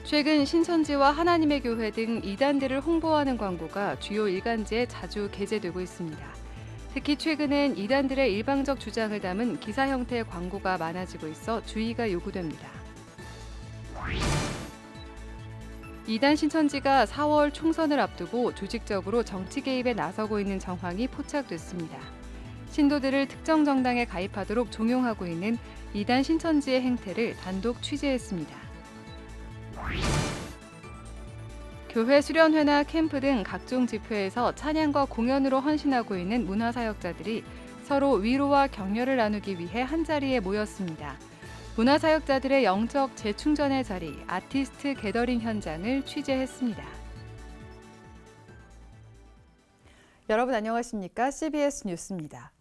최근 신천지와 하나님의 교회 등 이단들을 홍보하는 광고가 주요 일간지에 자주 게재되고 있습니다. 특히 최근엔 이단들의 일방적 주장을 담은 기사 형태의 광고가 많아지고 있어 주의가 요구됩니다. 이단 신천지가 4월 총선을 앞두고 조직적으로 정치 개입에 나서고 있는 정황이 포착됐습니다. 신도들을 특정 정당에 가입하도록 종용하고 있는 이단 신천지의 행태를 단독 취재했습니다. 교회 수련회나 캠프 등 각종 집회에서 찬양과 공연으로 헌신하고 있는 문화사역자들이 서로 위로와 격려를 나누기 위해 한자리에 모였습니다. 문화사역자들의 영적 재충전의 자리, 아티스트 게더링 현장을 취재했습니다. 여러분 안녕하십니까? CBS 뉴스입니다.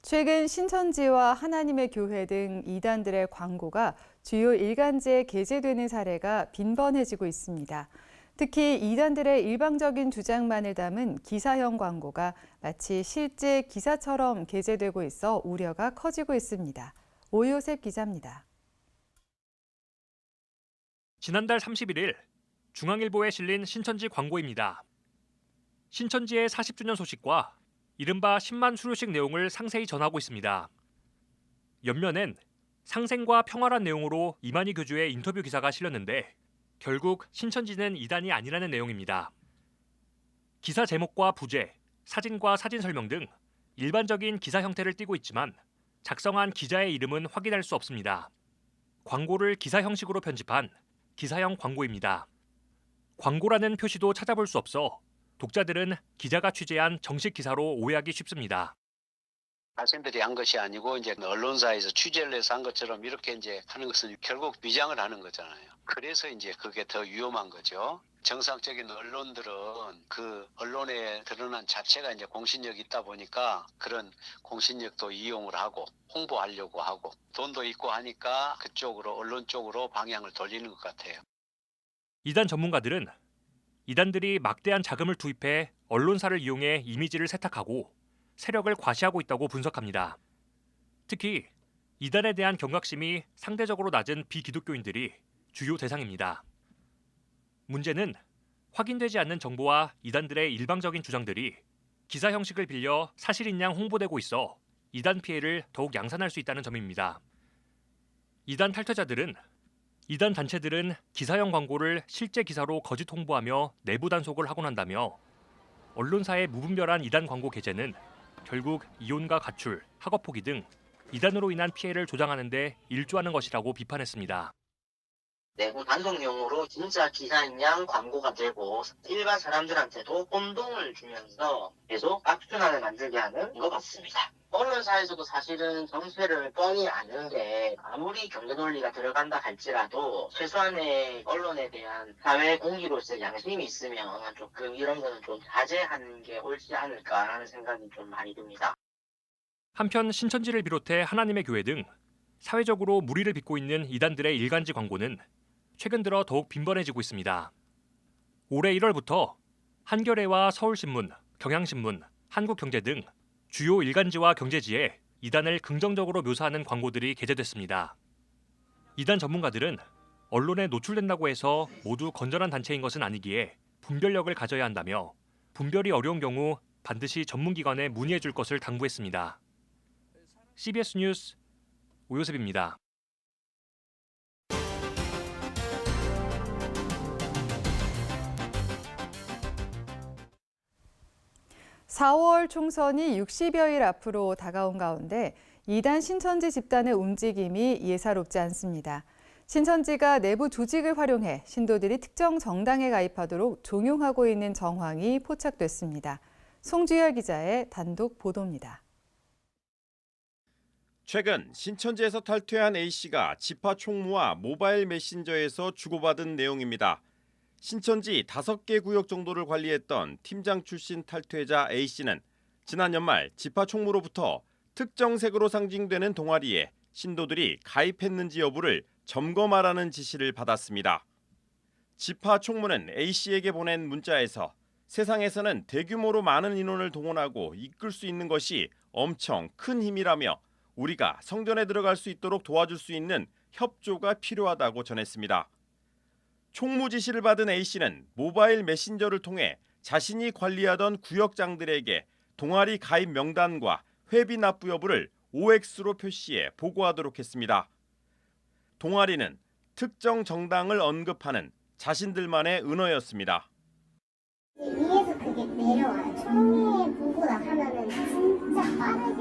최근 신천지와 하나님의 교회 등 이단들의 광고가 주요 일간지에 게재되는 사례가 빈번해지고 있습니다. 특히 이단들의 일방적인 주장만을 담은 기사형 광고가 마치 실제 기사처럼 게재되고 있어 우려가 커지고 있습니다. 오요셉 기자입니다. 지난달 31일 중앙일보에 실린 신천지 광고입니다. 신천지의 40주년 소식과 이른바 10만 수료식 내용을 상세히 전하고 있습니다. 옆면엔 상생과 평화란 내용으로 이만희 교주의 인터뷰 기사가 실렸는데 결국 신천지는 이단이 아니라는 내용입니다. 기사 제목과 부제, 사진과 사진 설명 등 일반적인 기사 형태를 띠고 있지만 작성한 기자의 이름은 확인할 수 없습니다. 광고를 기사 형식으로 편집한 기사형 광고입니다. 광고라는 표시도 찾아볼 수 없어 독자들은 기자가 취재한 정식 기사로 오해하기 쉽습니다. 학생들이 한 것이 아니고 이제 언론사에서 취재를 해서 한 것처럼 이렇게 이제 하는 것은 결국 위장을 하는 거잖아요. 그래서 이제 그게 더 위험한 거죠. 정상적인 언론들은 그 언론에 드러난 자체가 이제 공신력이 있다 보니까 그런 공신력도 이용을 하고 홍보하려고 하고 돈도 있고 하니까 그쪽으로 언론 쪽으로 방향을 돌리는 것 같아요. 이단 전문가들은 이단들이 막대한 자금을 투입해 언론사를 이용해 이미지를 세탁하고 세력을 과시하고 있다고 분석합니다. 특히 이단에 대한 경각심이 상대적으로 낮은 비기독교인들이 주요 대상입니다. 문제는 확인되지 않는 정보와 이단들의 일방적인 주장들이 기사 형식을 빌려 사실인 양 홍보되고 있어 이단 피해를 더욱 양산할 수 있다는 점입니다. 이단 탈퇴자들은 이단 단체들은 기사형 광고를 실제 기사로 거짓 홍보하며 내부 단속을 하곤 한다며 언론사의 무분별한 이단 광고 게재는 결국 이혼과 가출, 학업 포기 등 이단으로 인한 피해를 조장하는 데 일조하는 것이라고 비판했습니다. 내부 단속용으로 진짜 기사인 양 광고가 되고 일반 사람들한테도 혼동을 주면서 계속 악순환을 만들게 하는 것 같습니다. 언론사에서도 사실은 정세를 뻔히 아는데 아무리 경제 논리가 들어간다 할지라도 최소한의 언론에 대한 사회 공기로서의 양심이 있으면 조금 이런 거는 좀 자제하는 게 옳지 않을까라는 생각이 좀 많이 듭니다. 한편 신천지를 비롯해 하나님의 교회 등 사회적으로 무리를 빚고 있는 이단들의 일간지 광고는 최근 들어 더욱 빈번해지고 있습니다. 올해 1월부터 한겨레와 서울신문, 경향신문, 한국경제 등 주요 일간지와 경제지에 이단을 긍정적으로 묘사하는 광고들이 게재됐습니다. 이단 전문가들은 언론에 노출된다고 해서 모두 건전한 단체인 것은 아니기에 분별력을 가져야 한다며 분별이 어려운 경우 반드시 전문기관에 문의해 줄 것을 당부했습니다. CBS 뉴스 오요셉입니다. 4월 총선이 60여일 앞으로 다가온 가운데 이단 신천지 집단의 움직임이 예사롭지 않습니다. 신천지가 내부 조직을 활용해 신도들이 특정 정당에 가입하도록 종용하고 있는 정황이 포착됐습니다. 송주열 기자의 단독 보도입니다. 최근 신천지에서 탈퇴한 A씨가 지파 총무와 모바일 메신저에서 주고받은 내용입니다. 신천지 5개 구역 정도를 관리했던 팀장 출신 탈퇴자 A씨는 지난 연말 지파 총무로부터 특정 색으로 상징되는 동아리에 신도들이 가입했는지 여부를 점검하라는 지시를 받았습니다. 지파 총무는 A씨에게 보낸 문자에서 세상에서는 대규모로 많은 인원을 동원하고 이끌 수 있는 것이 엄청 큰 힘이라며 우리가 성전에 들어갈 수 있도록 도와줄 수 있는 협조가 필요하다고 전했습니다. 총무 지시를 받은 A씨는 모바일 메신저를 통해 자신이 관리하던 구역장들에게 동아리 가입 명단과 회비 납부 여부를 OX로 표시해 보고하도록 했습니다. 동아리는 특정 정당을 언급하는 자신들만의 은어였습니다. 위에서 그게 내려와요. 총회 보고나 하면은 진짜 빠르게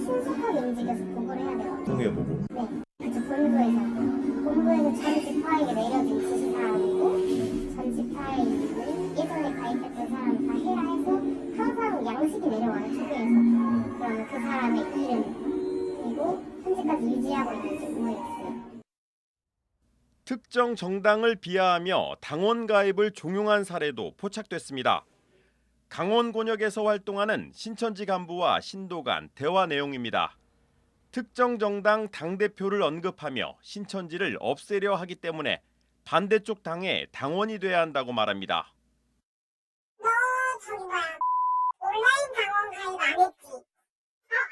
신속하게 움직여서 보고를 해야 돼요. 통해 보고. 네, 그쵸. 본부에서 전직 파일이 내려진 지시사항이고 전직 파일을 예전에 가입했던 사람이 다 해야 해서 항상 양식이 내려와요. 초기에서. 그러면 그 사람의 이름 그리고 현재까지 유지하고 있는지 OX. 특정 정당을 비하하며 당원 가입을 종용한 사례도 포착됐습니다. 강원 곤역에서 활동하는 신천지 간부와 신도 간 대화 내용입니다. 특정 정당 당대표를 언급하며 신천지를 없애려 하기 때문에 반대쪽 당의 당원이 돼야 한다고 말합니다. 너 저기 뭐야 온라인 당원 가입 안 했지?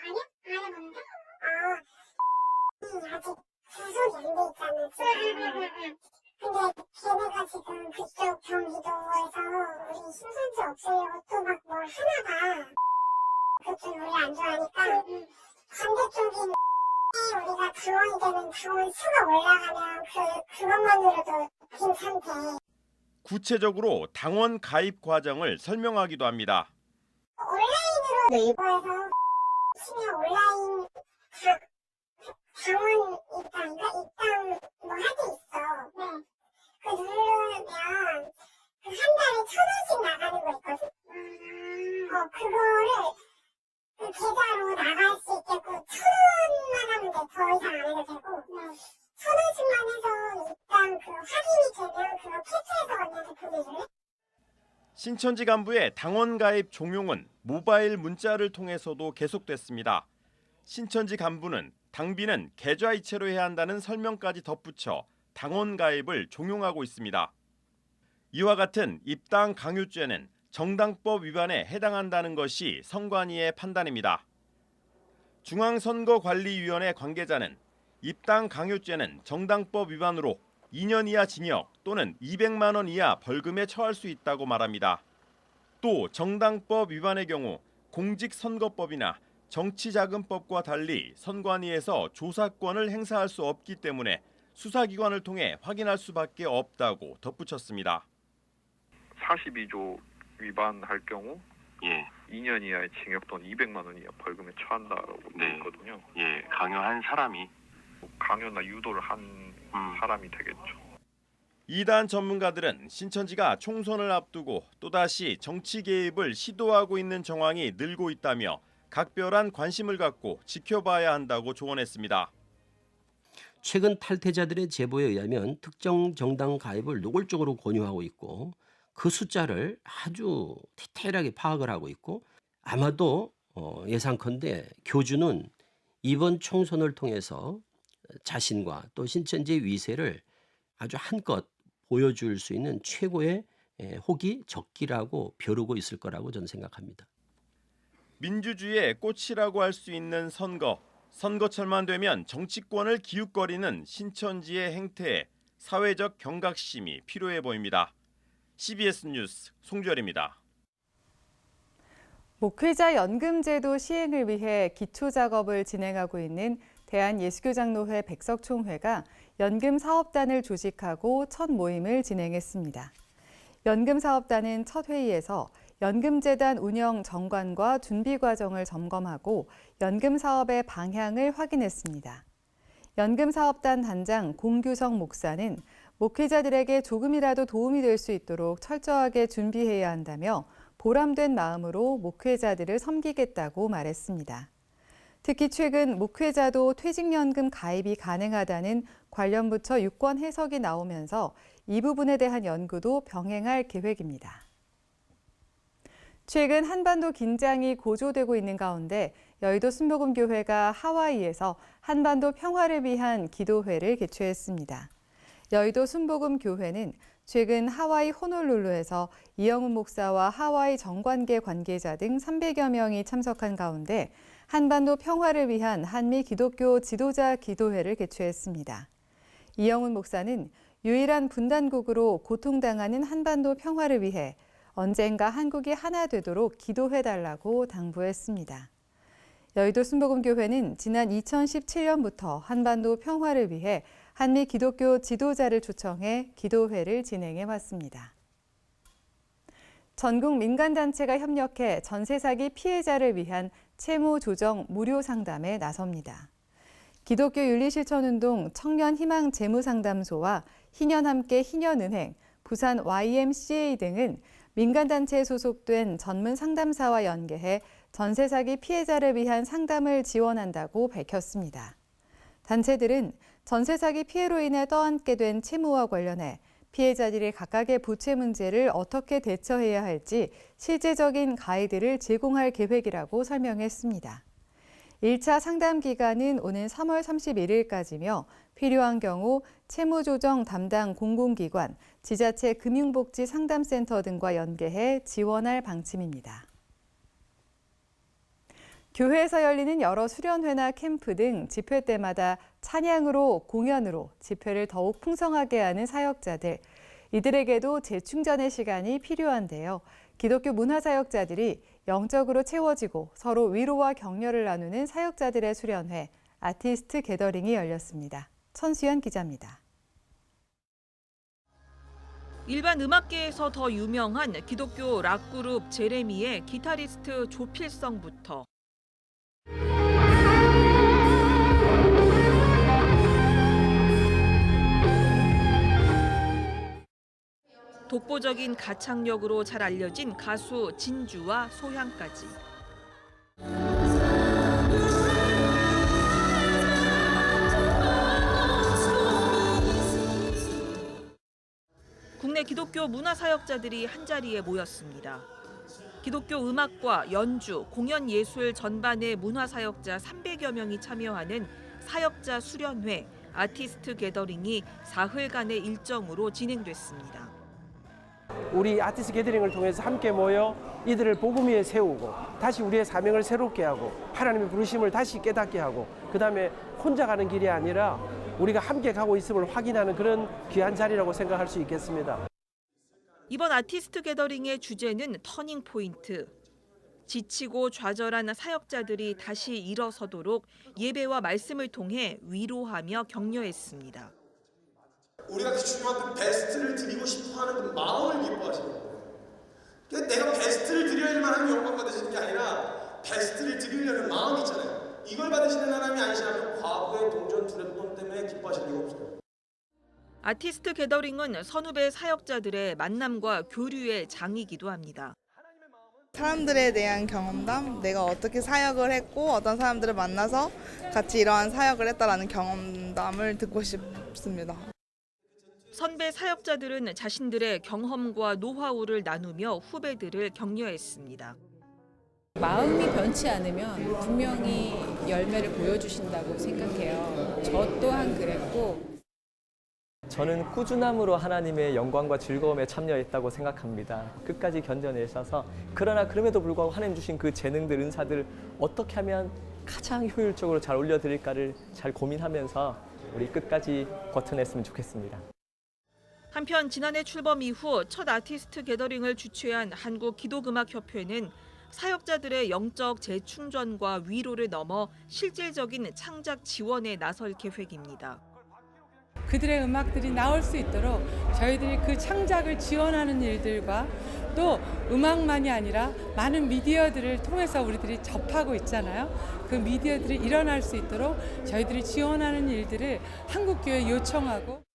아니야? 안 해봤는데? 아직 구속이 안 돼 있잖아. 근데 걔네가 지금 그쪽 경기도에서 우리 신천지 없애려고 또 막 뭘 하나봐. 그쪽 우리 안 좋아하니까 반대쪽인 우리가 당원이 되면 당원 수가 올라가면 그것만으로도 괜찮대. 구체적으로 당원 가입 과정을 설명하기도 합니다. 온라인으로 네이버에서 치면 온라인 당원 입당인가? 입당 뭐 할 게 있어. 네. 그 누르면 그 한 달에 1,000원씩 나가는 거 있거든. 그거를 그 계좌로 나갈 수 있게끔 1,000원만 하면 돼. 더 이상 안 해도 되고. 1,000원씩만 해서 입당 그 확인이 되면 그거 캡처해서 언니한테 보내줄래? 신천지 간부의 당원 가입 종용은 모바일 문자를 통해서도 계속됐습니다. 신천지 간부는 당비는 계좌이체로 해야 한다는 설명까지 덧붙여 당원 가입을 종용하고 있습니다. 이와 같은 입당 강요죄는 정당법 위반에 해당한다는 것이 선관위의 판단입니다. 중앙선거관리위원회 관계자는 입당 강요죄는 정당법 위반으로 2년 이하 징역 또는 200만 원 이하 벌금에 처할 수 있다고 말합니다. 또 정당법 위반의 경우 공직선거법이나 정치자금법과 달리 선관위에서 조사권을 행사할 수 없기 때문에 수사기관을 통해 확인할 수밖에 없다고 덧붙였습니다. 42조 위반할 경우 2년 이하의 징역 또는 200만 원 이하 벌금에 처한다라고 되어 있거든요. 강요한 사람이 강요나 유도를 한 사람이 되겠죠. 이단 전문가들은 신천지가 총선을 앞두고 또다시 정치 개입을 시도하고 있는 정황이 늘고 있다며 각별한 관심을 갖고 지켜봐야 한다고 조언했습니다. 최근 탈퇴자들의 제보에 의하면 특정 정당 가입을 노골적으로 권유하고 있고 그 숫자를 아주 디테일하게 파악을 하고 있고 아마도 예상컨대 교주는 이번 총선을 통해서 자신과 또 신천지의 위세를 아주 한껏 보여줄 수 있는 최고의 혹이 적기라고 벼르고 있을 거라고 저는 생각합니다. 민주주의의 꽃이라고 할 수 있는 선거. 선거철만 되면 정치권을 기웃거리는 신천지의 행태에 사회적 경각심이 필요해 보입니다. CBS 뉴스 송주열입니다. 목회자 연금제도 시행을 위해 기초작업을 진행하고 있는 대한예수교장로회 백석총회가 연금사업단을 조직하고 첫 모임을 진행했습니다. 연금사업단은 첫 회의에서 연금재단 운영 정관과 준비 과정을 점검하고 연금사업의 방향을 확인했습니다. 연금사업단 단장 공규성 목사는 목회자들에게 조금이라도 도움이 될 수 있도록 철저하게 준비해야 한다며 보람된 마음으로 목회자들을 섬기겠다고 말했습니다. 특히 최근 목회자도 퇴직연금 가입이 가능하다는 관련 부처 유권 해석이 나오면서 이 부분에 대한 연구도 병행할 계획입니다. 최근 한반도 긴장이 고조되고 있는 가운데 여의도 순복음교회가 하와이에서 한반도 평화를 위한 기도회를 개최했습니다. 여의도 순복음교회는 최근 하와이 호놀룰루에서 이영훈 목사와 하와이 정관계 관계자 등 300여 명이 참석한 가운데 한반도 평화를 위한 한미 기독교 지도자 기도회를 개최했습니다. 이영훈 목사는 유일한 분단국으로 고통당하는 한반도 평화를 위해 언젠가 한국이 하나 되도록 기도해달라고 당부했습니다. 여의도 순복음교회는 지난 2017년부터 한반도 평화를 위해 한미 기독교 지도자를 초청해 기도회를 진행해 왔습니다. 전국 민간단체가 협력해 전세 사기 피해자를 위한 채무 조정 무료 상담에 나섭니다. 기독교 윤리실천운동 청년희망 재무상담소와 희년함께 희년은행, 부산 YMCA 등은 민간단체에 소속된 전문 상담사와 연계해 전세 사기 피해자를 위한 상담을 지원한다고 밝혔습니다. 단체들은 전세 사기 피해로 인해 떠안게 된 채무와 관련해 피해자들이 각각의 부채 문제를 어떻게 대처해야 할지 실제적인 가이드를 제공할 계획이라고 설명했습니다. 1차 상담 기간은 오는 3월 31일까지며 필요한 경우 채무조정 담당 공공기관, 지자체 금융복지 상담센터 등과 연계해 지원할 방침입니다. 교회에서 열리는 여러 수련회나 캠프 등 집회 때마다 찬양으로 공연으로 집회를 더욱 풍성하게 하는 사역자들. 이들에게도 재충전의 시간이 필요한데요. 기독교 문화사역자들이 영적으로 채워지고 서로 위로와 격려를 나누는 사역자들의 수련회, 아티스트 게더링이 열렸습니다. 천수연 기자입니다. 일반 음악계에서 더 유명한 기독교 락그룹 제레미의 기타리스트 조필성부터 독보적인 가창력으로 잘 알려진 가수 진주와 소향까지. 국내 기독교 문화사역자들이 한자리에 모였습니다. 기독교 음악과 연주, 공연 예술 전반의 문화사역자 300여 명이 참여하는 사역자 수련회, 아티스트 게더링이 사흘간의 일정으로 진행됐습니다. 우리 아티스트 게더링을 통해서 함께 모여 이들을 복음 위에 세우고 다시 우리의 사명을 새롭게 하고 하나님의 부르심을 다시 깨닫게 하고 그다음에 혼자 가는 길이 아니라 우리가 함께 가고 있음을 확인하는 그런 귀한 자리라고 생각할 수 있겠습니다. 이번 아티스트 게더링의 주제는 터닝 포인트. 지치고 좌절한 사역자들이 다시 일어서도록 예배와 말씀을 통해 위로하며 격려했습니다. 우리가 그 주님한테 베스트를 드리고 싶어하는 그 마음을 기뻐하시는 거예요. 그러니까 내가 베스트를 드려야만 하는 영광 받으시는 게 아니라 베스트를 드리려는 마음이 있잖아요. 이걸 받으시는 하나님이 아니시라면 과거의 동전 두렵돈 때문에 기뻐하실 리가 없어요. 아티스트 게더링은 선후배 사역자들의 만남과 교류의 장이기도 합니다. 사람들에 대한 경험담, 내가 어떻게 사역을 했고 어떤 사람들을 만나서 같이 이러한 사역을 했다라는 경험담을 듣고 싶습니다. 선배 사역자들은 자신들의 경험과 노하우를 나누며 후배들을 격려했습니다. 마음이 변치 않으면 분명히 열매를 보여주신다고 생각해요. 저 또한 그랬고. 저는 꾸준함으로 하나님의 영광과 즐거움에 참여했다고 생각합니다. 끝까지 견뎌내셔서 그러나 그럼에도 불구하고 하나님 주신 그 재능들, 은사들 어떻게 하면 가장 효율적으로 잘 올려드릴까를 잘 고민하면서 우리 끝까지 버텨냈으면 좋겠습니다. 한편 지난해 출범 이후 첫 아티스트 게더링을 주최한 한국기독음악협회는 사역자들의 영적 재충전과 위로를 넘어 실질적인 창작 지원에 나설 계획입니다. 그들의 음악들이 나올 수 있도록 저희들이 그 창작을 지원하는 일들과 또 음악만이 아니라 많은 미디어들을 통해서 우리들이 접하고 있잖아요. 그 미디어들이 일어날 수 있도록 저희들이 지원하는 일들을 한국교회에 요청하고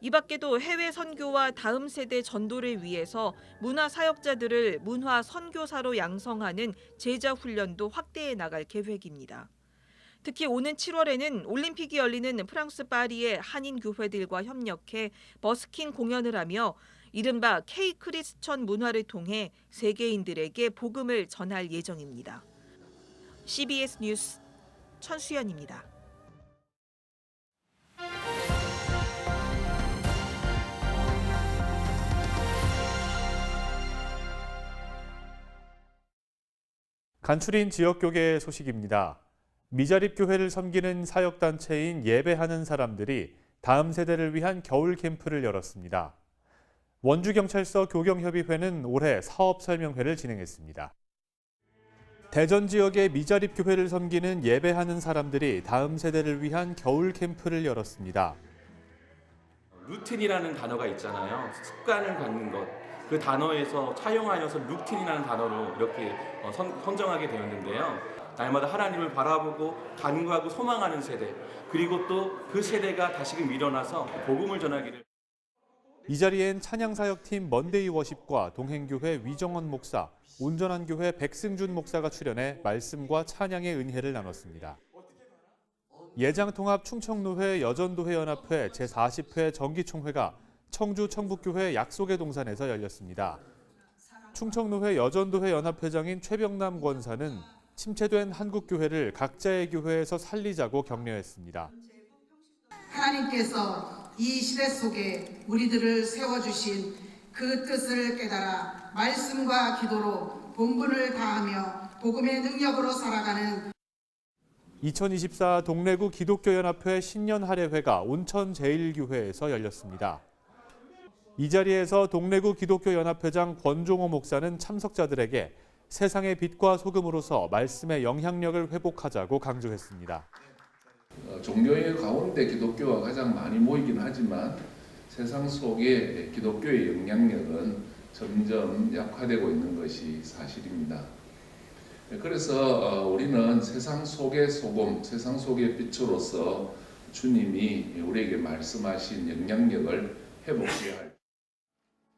이 밖에도 해외 선교와 다음 세대 전도를 위해서 문화 사역자들을 문화 선교사로 양성하는 제자 훈련도 확대해 나갈 계획입니다. 특히 오는 7월에는 올림픽이 열리는 프랑스 파리의 한인 교회들과 협력해 버스킹 공연을 하며 이른바 K-크리스천 문화를 통해 세계인들에게 복음을 전할 예정입니다. CBS 뉴스 천수연입니다. 간추린 지역교계 소식입니다. 미자립교회를 섬기는 사역단체인 예배하는 사람들이 다음 세대를 위한 겨울 캠프를 열었습니다. 원주경찰서 교경협의회는 올해 사업 설명회를 진행했습니다. 대전 지역의 미자립 교회를 섬기는 예배하는 사람들이 다음 세대를 위한 겨울 캠프를 열었습니다. 루틴이라는 단어가 있잖아요. 습관을 갖는 것. 그 단어에서 차용하여서 루틴이라는 단어로 이렇게 선정하게 되었는데요. 날마다 하나님을 바라보고 간구하고 소망하는 세대, 그리고 또 그 세대가 다시금 일어나서 복음을 전하기를. 이 자리엔 찬양사역팀 먼데이 워십과 동행교회 위정원 목사, 온전한교회 백승준 목사가 출연해 말씀과 찬양의 은혜를 나눴습니다. 예장통합 충청노회 여전도회 연합회 제40회 정기총회가 청주 청북교회 약속의 동산에서 열렸습니다. 충청노회 여전도회 연합회장인 최병남 권사는 침체된 한국교회를 각자의 교회에서 살리자고 격려했습니다. 하나님께서 이 시대 속에 우리들을 세워주신 그 뜻을 깨달아 말씀과 기도로 본분을 다하며 복음의 능력으로 살아가는 2024 동래구 기독교연합회 신년 할애회가 온천 제1교회에서 열렸습니다. 이 자리에서 동래구 기독교연합회장 권종호 목사는 참석자들에게 세상의 빛과 소금으로서 말씀의 영향력을 회복하자고 강조했습니다. 종교의 가운데 기독교가 가장 많이 모이긴 하지만 세상 속에 기독교의 영향력은 점점 약화되고 있는 것이 사실입니다. 그래서 우리는 세상 속의 소금, 세상 속의 빛으로서 주님이 우리에게 말씀하신 영향력을 회복해야 할.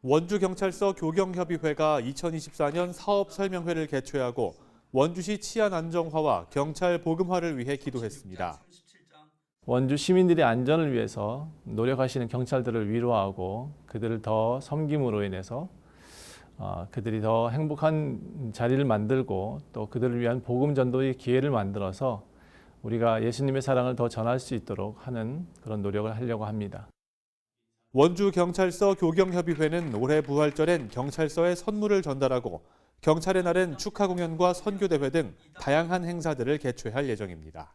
원주경찰서 교경협의회가 2024년 사업 설명회를 개최하고 원주시 치안 안정화와 경찰 복음화를 위해 기도했습니다. 원주 시민들의 안전을 위해서 노력하시는 경찰들을 위로하고 그들을 더 섬김으로 인해서 그들이 더 행복한 자리를 만들고 또 그들을 위한 복음 전도의 기회를 만들어서 우리가 예수님의 사랑을 더 전할 수 있도록 하는 그런 노력을 하려고 합니다. 원주경찰서 교경협의회는 올해 부활절엔 경찰서에 선물을 전달하고 경찰의 날엔 축하 공연과 선교대회 등 다양한 행사들을 개최할 예정입니다.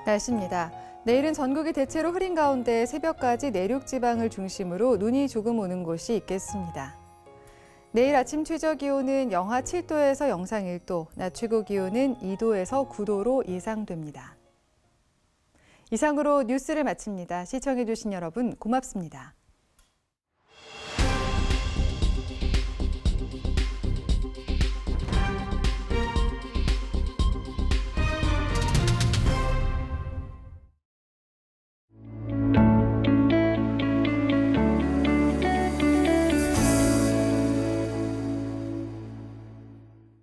날씨입니다. 내일은 전국이 대체로 흐린 가운데 새벽까지 내륙 지방을 중심으로 눈이 조금 오는 곳이 있겠습니다. 내일 아침 최저 기온은 영하 7도에서 영상 1도, 낮 최고 기온은 2도에서 9도로 예상됩니다. 이상으로 뉴스를 마칩니다. 시청해주신 여러분 고맙습니다.